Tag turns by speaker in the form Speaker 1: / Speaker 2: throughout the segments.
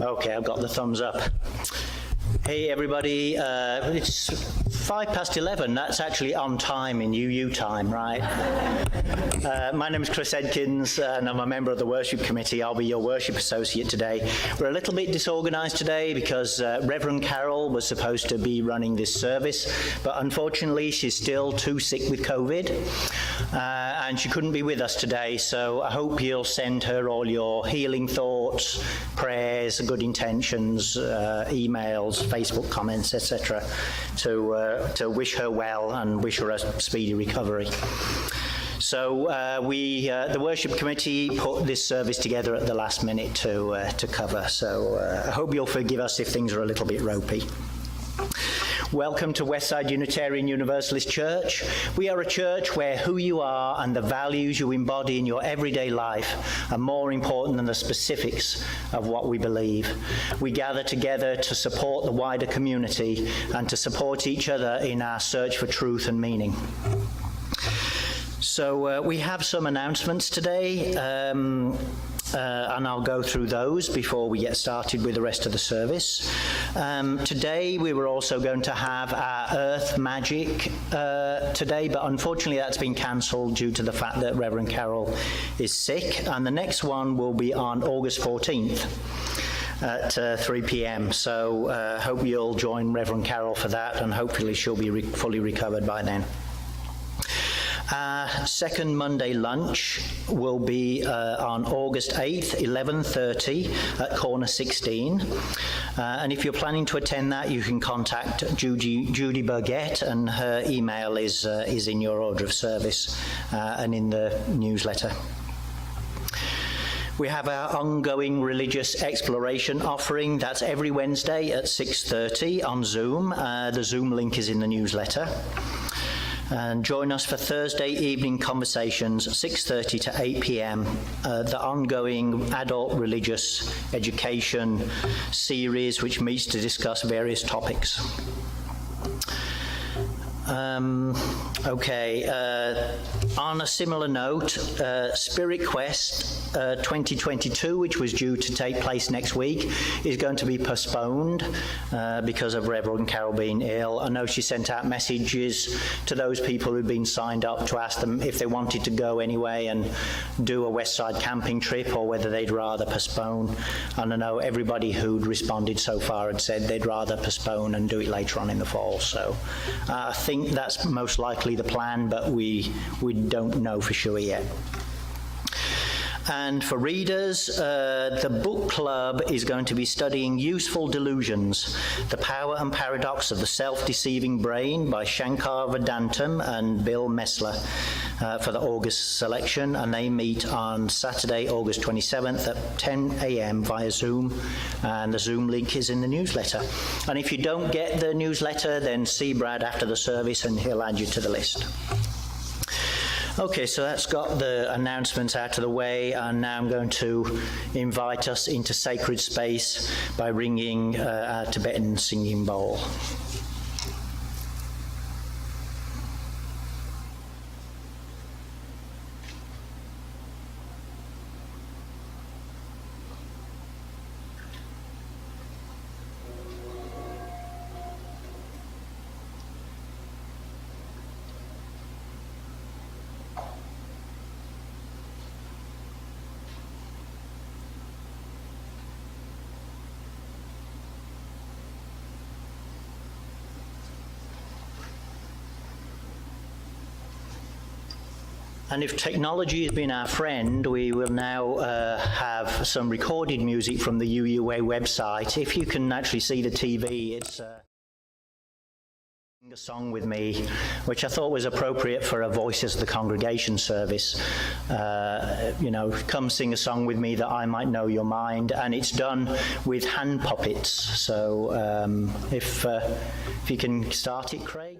Speaker 1: Okay, I've got the thumbs up. Hey everybody, it's 11:05. That's actually on time in UU time, right? My name is Chris Edkins and I'm a member of the worship committee. I'll be your worship associate today. We're a little bit disorganized today because Reverend Carol was supposed to be running this service, but unfortunately she's still too sick with COVID and she couldn't be with us today, so I hope you'll send her all your healing thoughts, prayers, good intentions, emails, Facebook comments, etc., to wish her well and wish her a speedy recovery. So the worship committee put this service together at the last minute to cover. So I hope you'll forgive us if things are a little bit ropey. Welcome to Westside Unitarian Universalist Church. We are a church where who you are and the values you embody in your everyday life are more important than the specifics of what we believe. We gather together to support the wider community and to support each other in our search for truth and meaning. So we have some announcements today, and I'll go through those before we get started with the rest of the service. Today we were also going to have our Earth Magic today, but unfortunately that's been cancelled due to the fact that Reverend Carol is sick, and the next one will be on August 14th. At 3 p.m. So hope you'll join Reverend Carol for that, and hopefully she'll be fully recovered by then. Our second Monday lunch will be on August 8th, 11:30 at corner 16. And if you're planning to attend that, you can contact Judy Burgett, and her email is in your order of service and in the newsletter. We have our ongoing religious exploration offering. That's every Wednesday at 6:30 on Zoom. The Zoom link is in the newsletter. And join us for Thursday evening conversations, 6:30 to 8 p.m. The ongoing adult religious education series, which meets to discuss various topics. On a similar note, Spirit Quest 2022, which was due to take place next week, is going to be postponed because of Reverend Carol being ill. I know she sent out messages to those people who'd been signed up to ask them if they wanted to go anyway and do a Westside camping trip or whether they'd rather postpone. And I know everybody who'd responded so far had said they'd rather postpone and do it later on in the fall. So I think that's most likely the plan, but we don't know for sure yet. And for readers, the book club is going to be studying Useful Delusions, The Power and Paradox of the Self-Deceiving Brain by Shankar Vedantam and Bill Messler for the August selection, and they meet on Saturday, August 27th at 10 a.m. via Zoom, and the Zoom link is in the newsletter. And if you don't get the newsletter, then see Brad after the service and he'll add you to the list. Okay, so that's got the announcements out of the way, and now I'm going to invite us into sacred space by ringing our Tibetan singing bowl. And if technology has been our friend, we will now have some recorded music from the UUA website. If you can actually see the TV, it's Sing a Song With Me, which I thought was appropriate for a Voices of the Congregation service. Come sing a song with me that I might know your mind. And it's done with hand puppets. So if you can start it, Craig.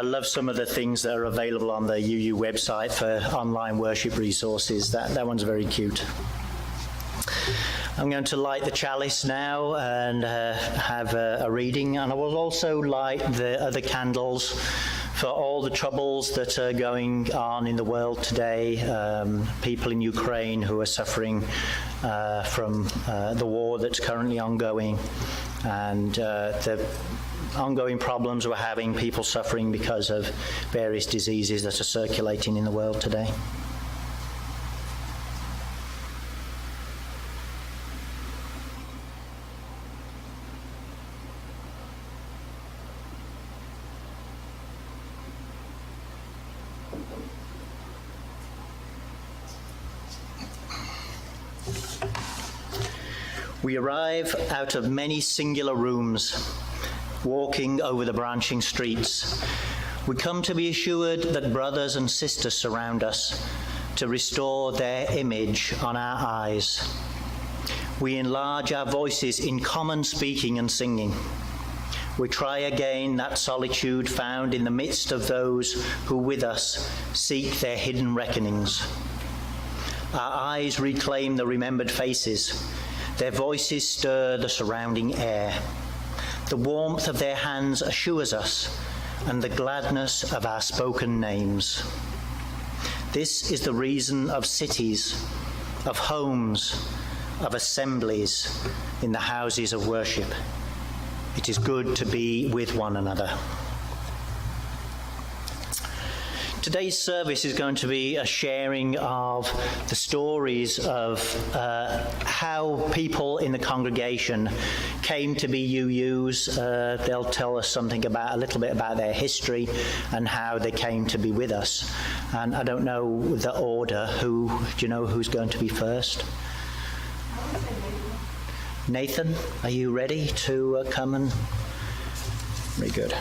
Speaker 1: I love some of the things that are available on the UU website for online worship resources. That one's very cute. I'm going to light the chalice now and have a reading, and I will also light the other candles for all the troubles that are going on in the world today, people in Ukraine who are suffering from the war that's currently ongoing, and the ongoing problems we're having, people suffering because of various diseases that are circulating in the world today. We arrive out of many singular rooms, walking over the branching streets. We come to be assured that brothers and sisters surround us to restore their image on our eyes. We enlarge our voices in common speaking and singing. We try again that solitude found in the midst of those who with us seek their hidden reckonings. Our eyes reclaim the remembered faces. Their voices stir the surrounding air. The warmth of their hands assures us, and the gladness of our spoken names. This is the reason of cities, of homes, of assemblies in the houses of worship. It is good to be with one another. Today's service is going to be a sharing of the stories of how people in the congregation came to be UUs. They'll tell us something about, a little bit about their history and how they came to be with us. And I don't know the order. Do you know who's going to be first? Nathan, are you ready to come and... Very good.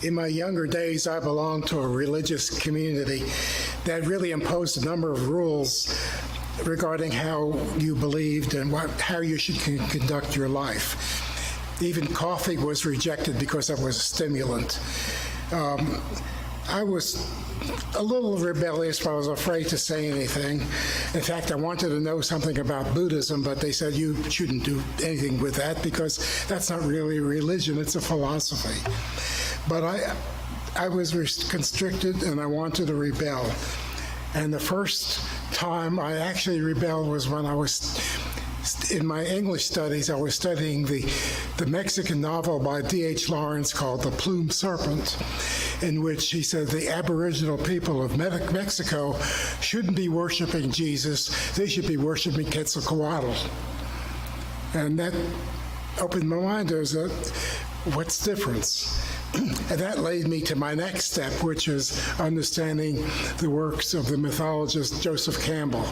Speaker 2: In my younger days, I belonged to a religious community that really imposed a number of rules regarding how you believed and how you should conduct your life. Even coffee was rejected because it was a stimulant. I was a little rebellious, but I was afraid to say anything. In fact, I wanted to know something about Buddhism, but they said you shouldn't do anything with that because that's not really a religion, it's a philosophy. But I was constricted and I wanted to rebel. And the first time I actually rebelled was when I was in my English studies. I was studying the Mexican novel by D.H. Lawrence called The Plumed Serpent, in which he said the Aboriginal people of Mexico shouldn't be worshiping Jesus, they should be worshiping Quetzalcoatl. And that opened my mind as what's the difference? And that led me to my next step, which is understanding the works of the mythologist Joseph Campbell.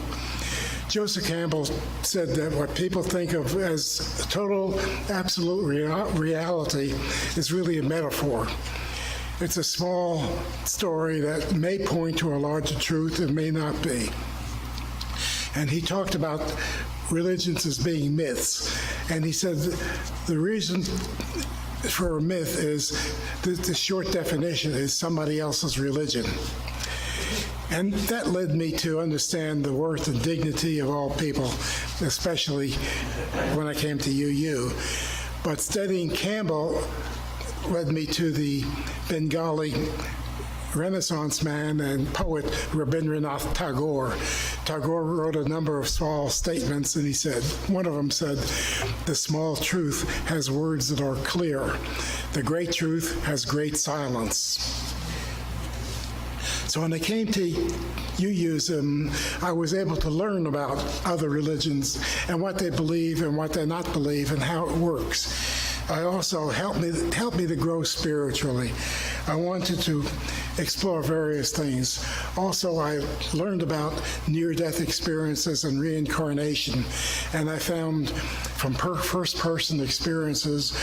Speaker 2: Joseph Campbell said that what people think of as total, absolute reality is really a metaphor. It's a small story that may point to a larger truth, it may not be. And he talked about religions as being myths. And he said the reason for a myth is the short definition is somebody else's religion. And that led me to understand the worth and dignity of all people, especially when I came to UU. But studying Campbell led me to the Bengali Renaissance man and poet Rabindranath Tagore. Tagore wrote a number of small statements, and he said, one of them said, "The small truth has words that are clear. The great truth has great silence." So when I came to UUism, I was able to learn about other religions and what they believe and what they not believe and how it works. I also helped me to grow spiritually. I wanted to explore various things. Also, I learned about near-death experiences and reincarnation, and I found from first-person experiences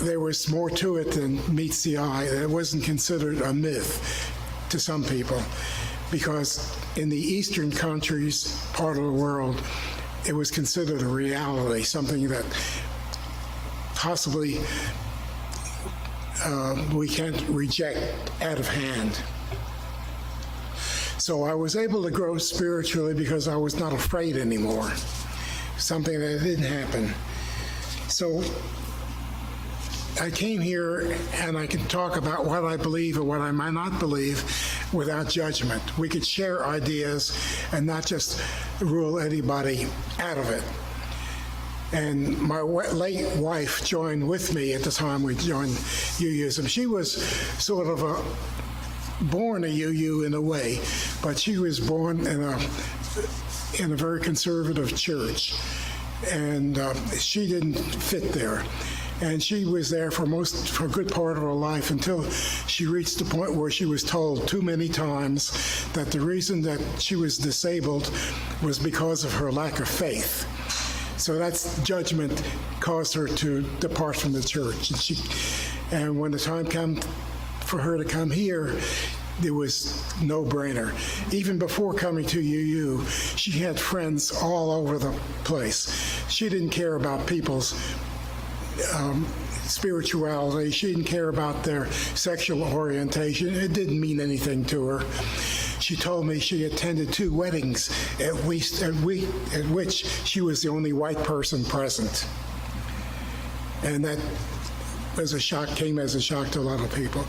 Speaker 2: there was more to it than meets the eye. It wasn't considered a myth to some people. because in the Eastern countries, part of the world, it was considered a reality, something that possibly we can't reject out of hand. So I was able to grow spiritually because I was not afraid anymore, something that didn't happen. So I came here and I can talk about what I believe or what I might not believe without judgment. We could share ideas and not just rule anybody out of it. And my late wife joined with me at the time we joined UUism. She was sort of born a UU in a way, but she was born in a very conservative church, and she didn't fit there. And she was there for a good part of her life until she reached the point where she was told too many times that the reason that she was disabled was because of her lack of faith. So that's judgment caused her to depart from the church. And when the time came for her to come here, it was no-brainer. Even before coming to UU, she had friends all over the place. She didn't care about people's spirituality. She didn't care about their sexual orientation. It didn't mean anything to her. She told me she attended 2 weddings at which she was the only white person present. And that came as a shock to a lot of people.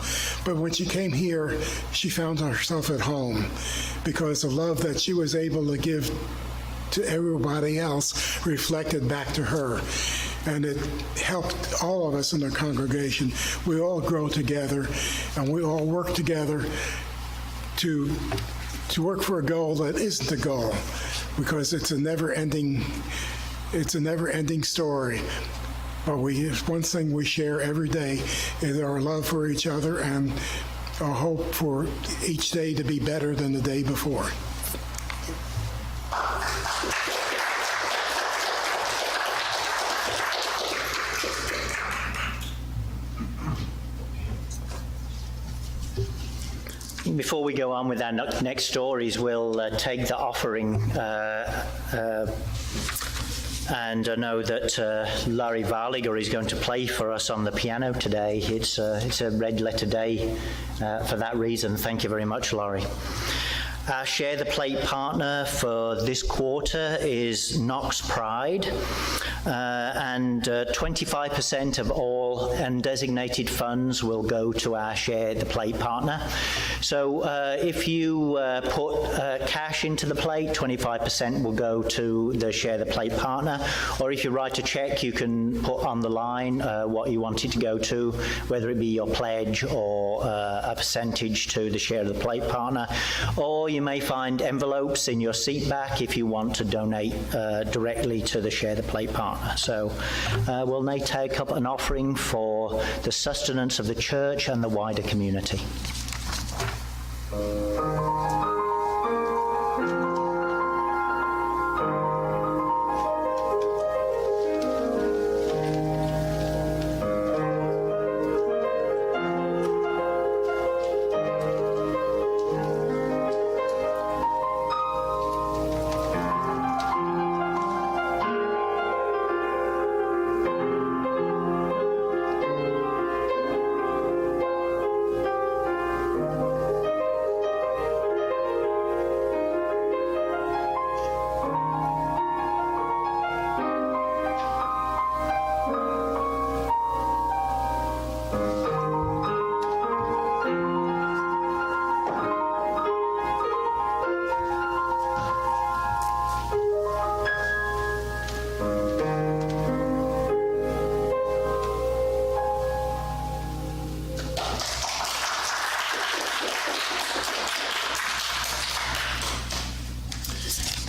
Speaker 2: But when she came here, she found herself at home because the love that she was able to give to everybody else reflected back to her. And it helped all of us in the congregation. We all grow together, and we all work together to work for a goal that isn't a goal, because it's a never-ending story. But one thing we share every day is our love for each other and our hope for each day to be better than the day before.
Speaker 1: Before we go on with our next stories, we'll take the offering. And I know that Larry Varliger is going to play for us on the piano today. It's a red letter day for that reason. Thank you very much, Laurie. Our Share the Plate partner for this quarter is Knox Pride, and 25% of all undesignated funds will go to our Share the Plate partner. So if you put cash into the plate, 25% will go to the Share the Plate partner, or if you write a check, you can put on the line what you want it to go to, whether it be your pledge or a percentage to the Share the Plate partner, or you may find envelopes in your seat back if you want to donate directly to the Share the Plate partner. So we'll now take up an offering for the sustenance of the church and the wider community.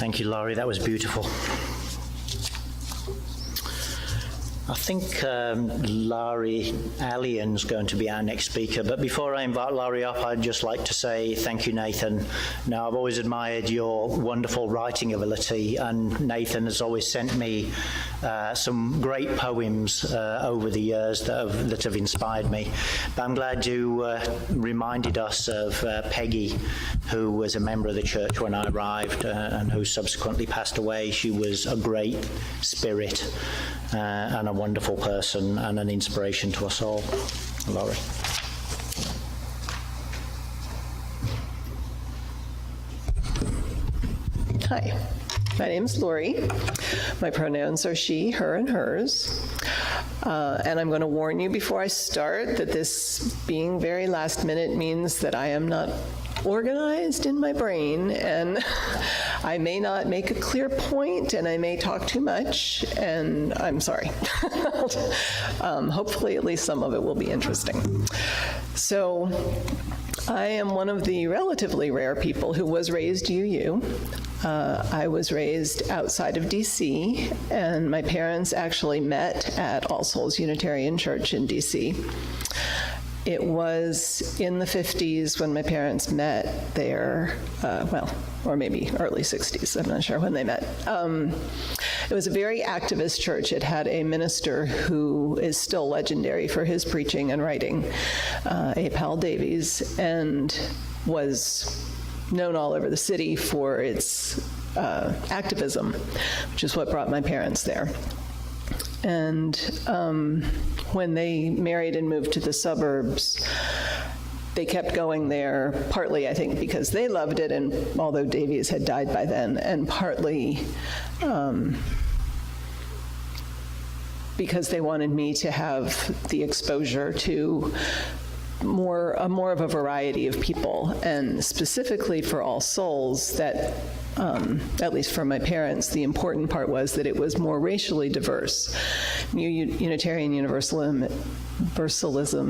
Speaker 1: Thank you, Laurie. That was beautiful. I think Laurie Allian's going to be our next speaker, but before I invite Laurie up, I'd just like to say thank you, Nathan. Now, I've always admired your wonderful writing ability, and Nathan has always sent me some great poems over the years that have inspired me. But I'm glad you reminded us of Peggy, who was a member of the church when I arrived and who subsequently passed away. She was a great spirit and a wonderful person and an inspiration to us all. Laurie.
Speaker 3: Hi, my name's Lori. My pronouns are she, her, and hers. And I'm going to warn you before I start that this being very last minute means that I am not organized in my brain, and I may not make a clear point, and I may talk too much, and I'm sorry. Hopefully at least some of it will be interesting. So I am one of the relatively rare people who was raised UU. I was raised outside of D.C., and my parents actually met at All Souls Unitarian Church in D.C. It was in the 50s when my parents met there, or maybe early 60s, I'm not sure when they met. It was a very activist church. It had a minister who is still legendary for his preaching and writing, A. Powell Davies, and was known all over the city for its activism, which is what brought my parents there. And when they married and moved to the suburbs, they kept going there, partly, I think, because they loved it, and although Davies had died by then, and partly because they wanted me to have the exposure to more of a variety of people, and specifically for All Souls, that at least for my parents, the important part was that it was more racially diverse. Unitarian Universalism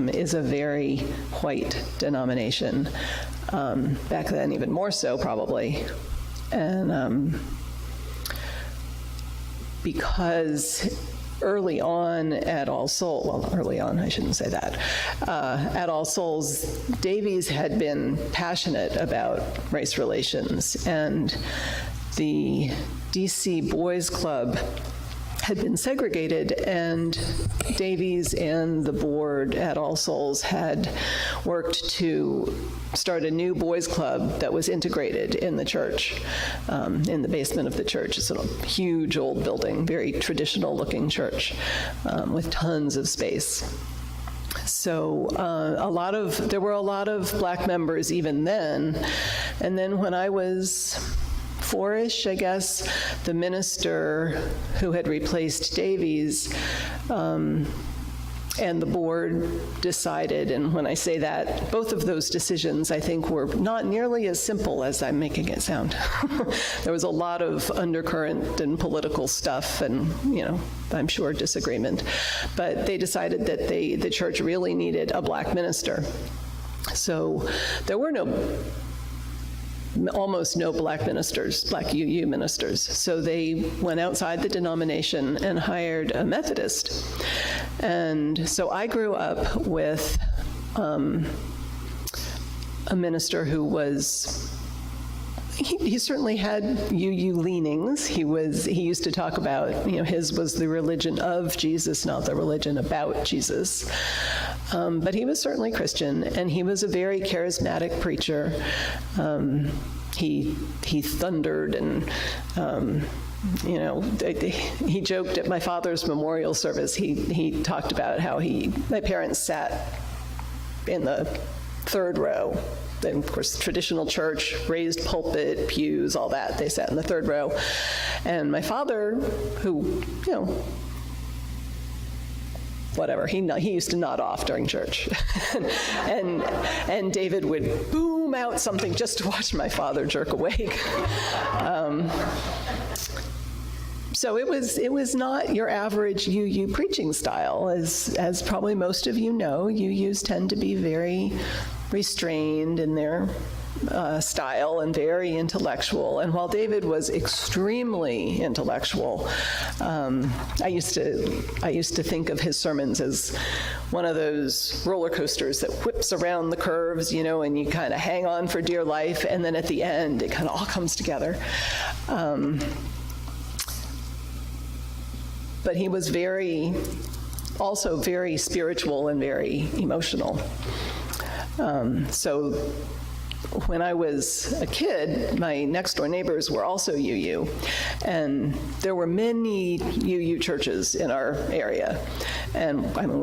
Speaker 3: is a very white denomination, back then even more so probably, and because early on at All Souls, well, early on, I shouldn't say that, at All Souls, Davies had been passionate about race relations, and the DC Boys Club had been segregated, and Davies and the board at All Souls had worked to start a new boys club that was integrated in the church, in the basement of the church. It's a huge old building, very traditional looking church, with tons of space. So there were a lot of black members even then. And then when I was 4-ish, I guess, the minister who had replaced Davies and the board decided, and when I say that, both of those decisions, I think, were not nearly as simple as I'm making it sound. There was a lot of undercurrent and political stuff and, I'm sure disagreement. But they decided that the church really needed a black minister. So there were almost no black ministers, black UU ministers. So they went outside the denomination and hired a Methodist. And so I grew up with a minister who was, he certainly had UU leanings. He used to talk about, his was the religion of Jesus, not the religion about Jesus. But he was certainly Christian, and he was a very charismatic preacher. He thundered, and he joked at my father's memorial service. He talked about how my parents sat in the third row. And of course, traditional church, raised pulpit, pews, all that. They sat in the third row. And my father, who, whatever, he used to nod off during church. and David would boom out something just to watch my father jerk awake. So it was not your average UU preaching style. As probably most of you know, UUs tend to be very restrained in their style and very intellectual. And while David was extremely intellectual, I used to think of his sermons as one of those roller coasters that whips around the curves, and you kind of hang on for dear life, and then at the end, it kind of all comes together. but he was also very spiritual and very emotional. So when I was a kid, my next door neighbors were also UU, and there were many UU churches in our area. And I mean, there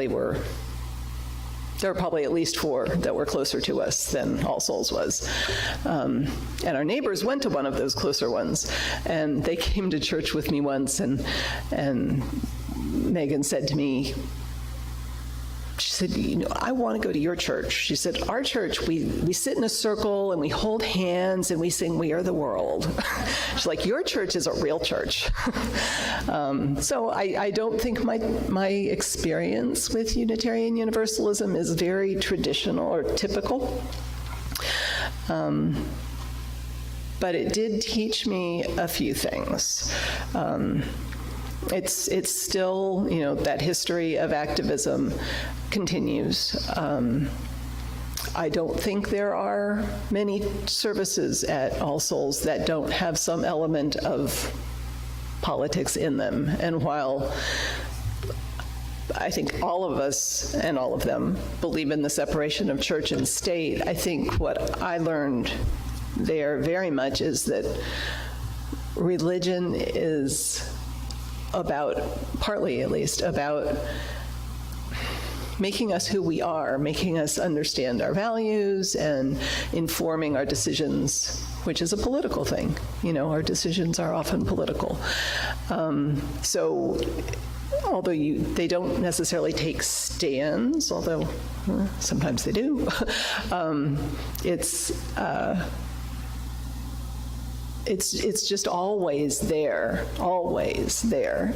Speaker 3: were probably at least 4 that were closer to us than All Souls was. And our neighbors went to one of those closer ones, and they came to church with me once, and Megan said to me, she said, I want to go to your church. She said, our church, we sit in a circle and we hold hands and we sing We Are the World. She's like, your church is a real church. So I don't think my experience with Unitarian Universalism is very traditional or typical. But it did teach me a few things. It's still, that history of activism continues. I don't think there are many services at All Souls that don't have some element of politics in them. And while I think all of us and all of them believe in the separation of church and state, I think what I learned there very much is that religion is partly at least, about making us who we are, making us understand our values and informing our decisions, which is a political thing. Our decisions are often political. So although they don't necessarily take stands, although sometimes they do, it's just always there.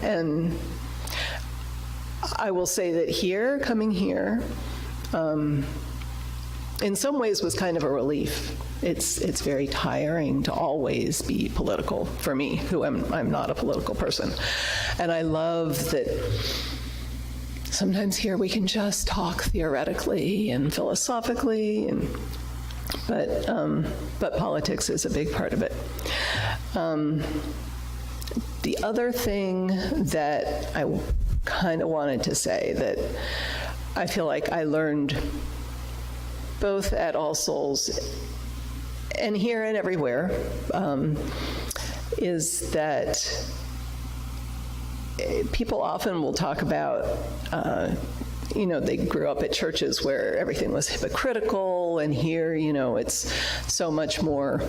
Speaker 3: And I will say that coming here, in some ways was kind of a relief. It's very tiring to always be political for me, who I'm not a political person. And I love that sometimes here we can just talk theoretically and philosophically, but politics is a big part of it. The other thing that I kind of wanted to say that I feel like I learned both at All Souls and here and everywhere is that people often will talk about they grew up at churches where everything was hypocritical, and here, it's so much more,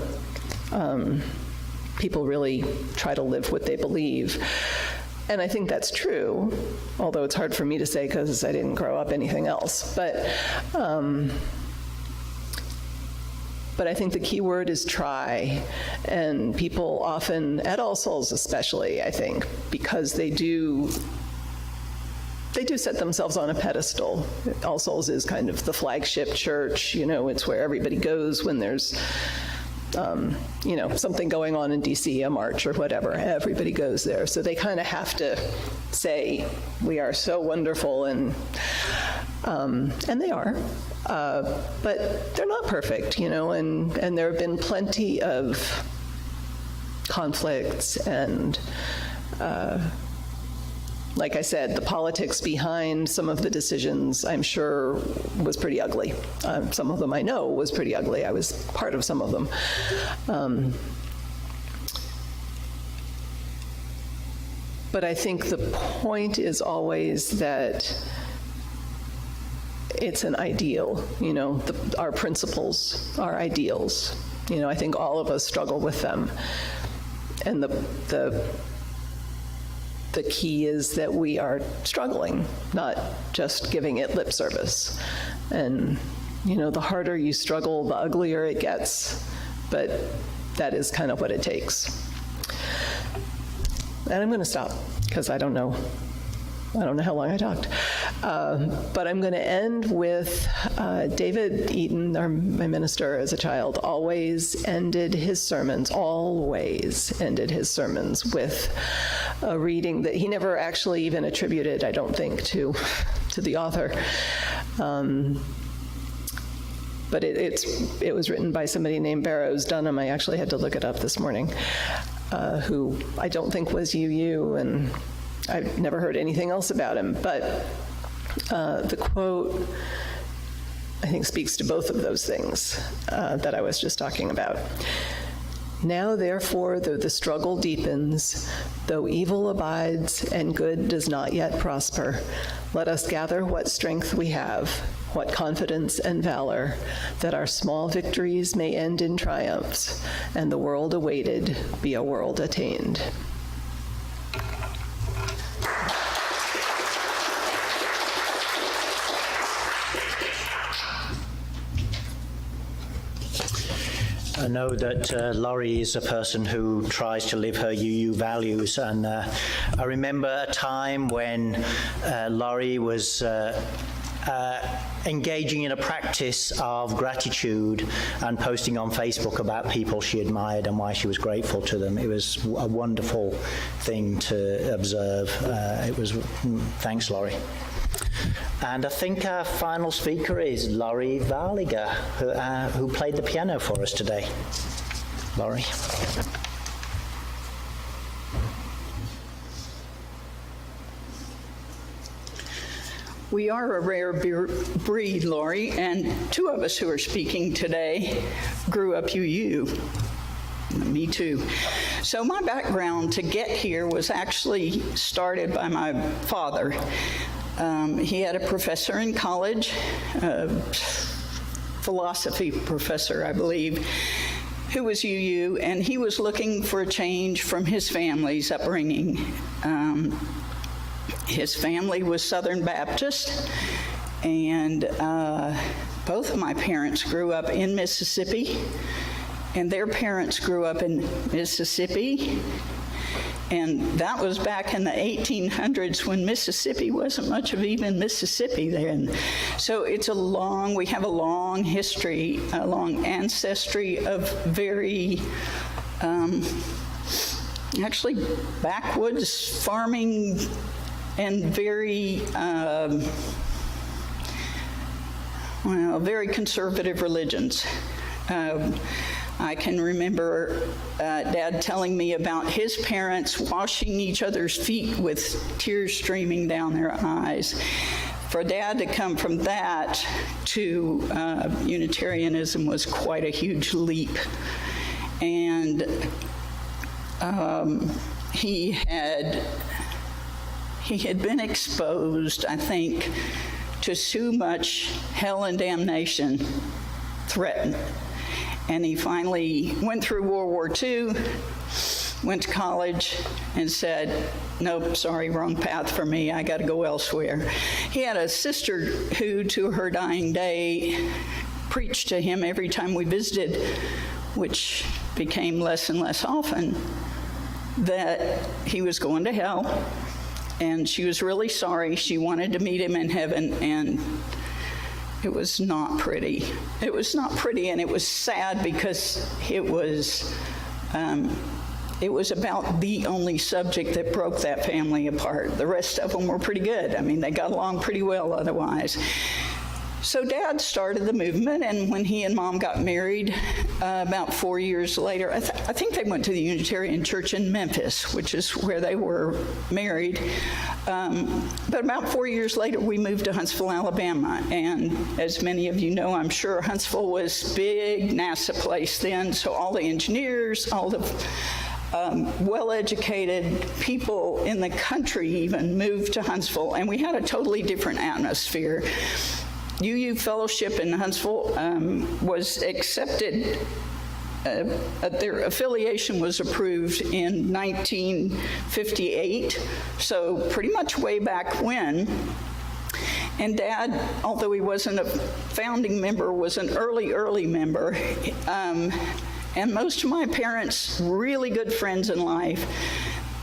Speaker 3: people really try to live what they believe. And I think that's true, although it's hard for me to say because I didn't grow up anything else. But I think the key word is try. And people often, at All Souls especially, I think, because they do set themselves on a pedestal. All Souls is kind of the flagship church. It's where everybody goes when there's, something going on in DC, a march or whatever. Everybody goes there. So they kind of have to say, we are so wonderful, and they are. But they're not perfect, and there have been plenty of conflicts and, like I said, the politics behind some of the decisions, I'm sure, was pretty ugly. Some of them I know was pretty ugly. I was part of some of them. But I think the point is always that it's an ideal, our principles, our ideals. I think all of us struggle with them. And the key is that we are struggling, not just giving it lip service. And, the harder you struggle, the uglier it gets. But that is kind of what it takes. And I'm going to stop, because I don't know how long I talked. But I'm going to end with David Eaton, my minister as a child, always ended his sermons with a reading that he never actually even attributed, I don't think, to the author. But it was written by somebody named Barrows Dunham. I actually had to look it up this morning, who I don't think was UU, and I've never heard anything else about him, but the quote, I think, speaks to both of those things that I was just talking about. Now, therefore, though the struggle deepens, though evil abides and good does not yet prosper, let us gather what strength we have, what confidence and valor, that our small victories may end in triumphs, and the world awaited be a world attained.
Speaker 1: I know that Laurie is a person who tries to live her UU values, and I remember a time when Laurie was engaging in a practice of gratitude and posting on Facebook about people she admired and why she was grateful to them. It was a wonderful thing to observe. Thanks, Laurie. And I think our final speaker is Laurie Varliger, who played the piano for us today. Laurie.
Speaker 4: We are a rare breed, Laurie, and two of us who are speaking today grew up UU. Me too. So my background to get here was actually started by my father. He had a professor in college, philosophy professor, I believe, who was UU, and he was looking for a change from his family's upbringing. His family was Southern Baptist, and both of my parents grew up in Mississippi, and their parents grew up in Mississippi. And that was back in the 1800s when Mississippi wasn't much of even Mississippi then. So we have a long history, a long ancestry of very, actually backwoods farming and very, very conservative religions. I can remember Dad telling me about his parents washing each other's feet with tears streaming down their eyes. For Dad to come from that to Unitarianism was quite a huge leap. And he had been exposed, I think, to so much hell and damnation threatened. And he finally went through World War II, went to college, and said, nope, sorry, wrong path for me. I got to go elsewhere. He had a sister who, to her dying day, preached to him every time we visited, which became less and less often, that he was going to hell. And she was really sorry. She wanted to meet him in heaven, and it was not pretty. It was not pretty, and it was sad because it was about the only subject that broke that family apart. The rest of them were pretty good. I mean, they got along pretty well otherwise. So Dad started the movement, and when he and Mom got married about 4 years later, I think they went to the Unitarian Church in Memphis, which is where they were married. But about 4 years later, we moved to Huntsville, Alabama. And as many of you know, I'm sure Huntsville was big NASA place then, so all the engineers, all the well-educated people in the country even moved to Huntsville, and we had a totally different atmosphere. UU Fellowship in Huntsville was accepted, their affiliation was approved in 1958, so pretty much way back when. And Dad, although he wasn't a founding member, was an early member. And most of my parents, really good friends in life,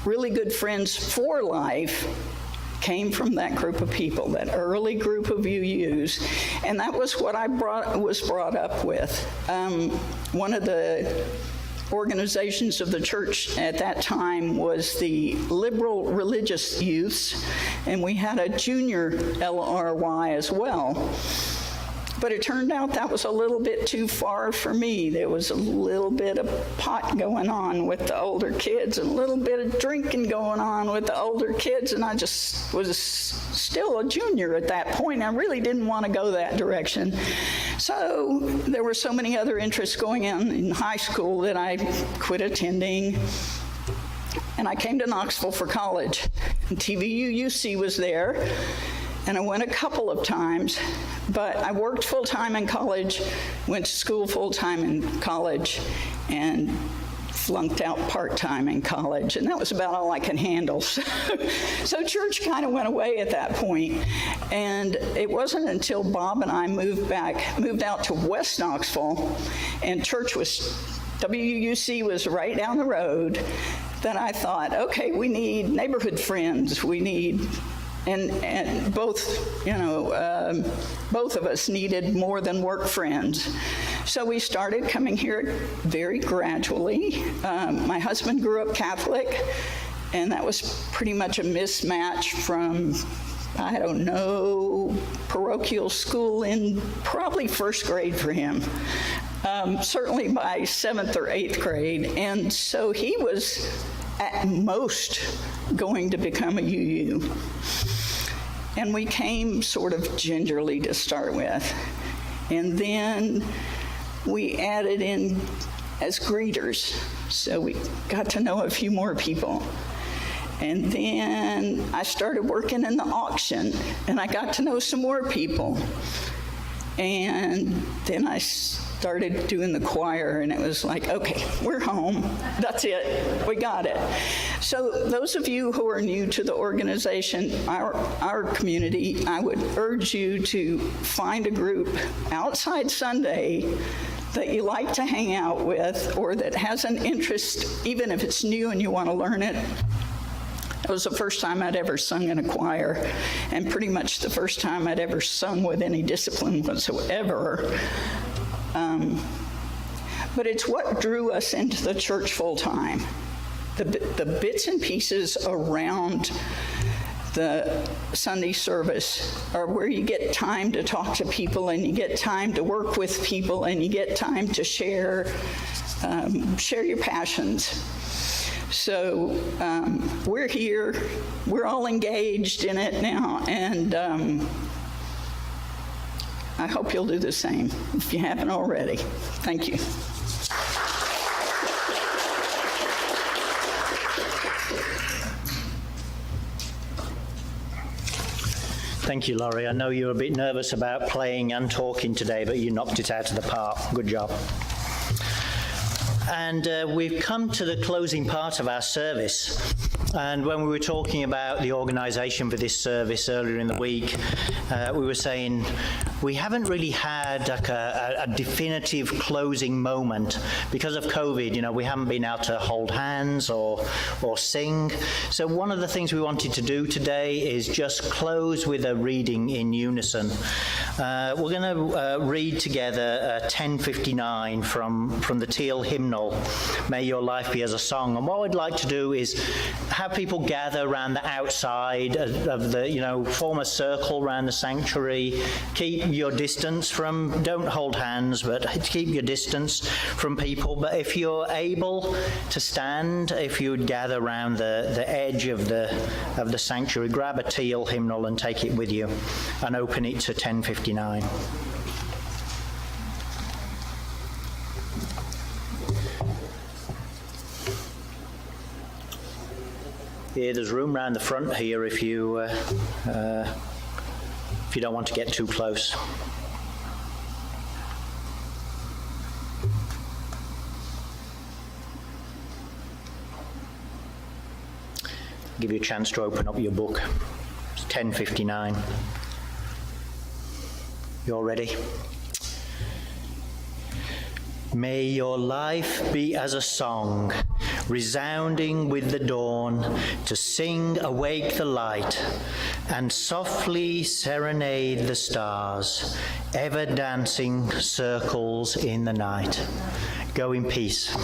Speaker 4: really good friends for life, came from that group of people, that early group of UUs, and that was what I was brought up with. One of the organizations of the church at that time was the Liberal Religious Youths, and we had a junior LRY as well. But it turned out that was a little bit too far for me. There was a little bit of pot going on with the older kids and a little bit of drinking going on with the older kids, and I just was still a junior at that point. I really didn't want to go that direction. So there were so many other interests going on in high school that I quit attending, and I came to Knoxville for college. And TVU-UC was there, and I went a couple of times, but I worked full-time in college, went to school full-time in college, and flunked out part-time in college, and that was about all I could handle. So church kind of went away at that point, and it wasn't until Bob and I moved out to West Knoxville, and WUC was right down the road, that I thought, okay, we need neighborhood friends, we need, and both, both of us needed more than work friends. So we started coming here very gradually. My husband grew up Catholic, and that was pretty much a mismatch from, I don't know, parochial school in probably first grade for him. Certainly by 7th or 8th grade. And so he was at most going to become a UU. And we came sort of gingerly to start with. And then we added in as greeters. So we got to know a few more people. And then I started working in the auction, and I got to know some more people. And then I started doing the choir, and it was like, okay, we're home. That's it. We got it. So those of you who are new to the organization, our community, I would urge you to find a group outside Sunday that you like to hang out with, or that has an interest, even if it's new and you want to learn it. It was the first time I'd ever sung in a choir, and pretty much the first time I'd ever sung with any discipline whatsoever. But it's what drew us into the church full time. The bits and pieces around the Sunday service are where you get time to talk to people, and you get time to work with people, and you get time to share your passions. So we're here, we're all engaged in it now, and I hope you'll do the same if you haven't already. Thank you.
Speaker 1: Thank you, Laurie. I know you were a bit nervous about playing and talking today, but you knocked it out of the park. Good job. And we've come to the closing part of our service. And when we were talking about the organisation for this service earlier in the week, we were saying we haven't really had like a definitive closing moment because of COVID. You know, we haven't been able to hold hands or sing. So one of the things we wanted to do today is just close with a reading in unison. We're going to read together 1059 from the Teal hymnal, May Your Life Be as a Song. And what we'd like to do is have people gather around the outside of the, form a circle around the sanctuary. Keep your distance don't hold hands, but keep your distance from people. But if you're able to stand, if you would gather around the edge of the sanctuary, grab a Teal hymnal and take it with you and open it to 1059. Yeah, there's room around the front here if you don't want to get too close. Give you a chance to open up your book. It's 1059. You all ready? May your life be as a song, resounding with the dawn, to sing awake the light, and softly serenade the stars, ever dancing circles in the night. Go in peace.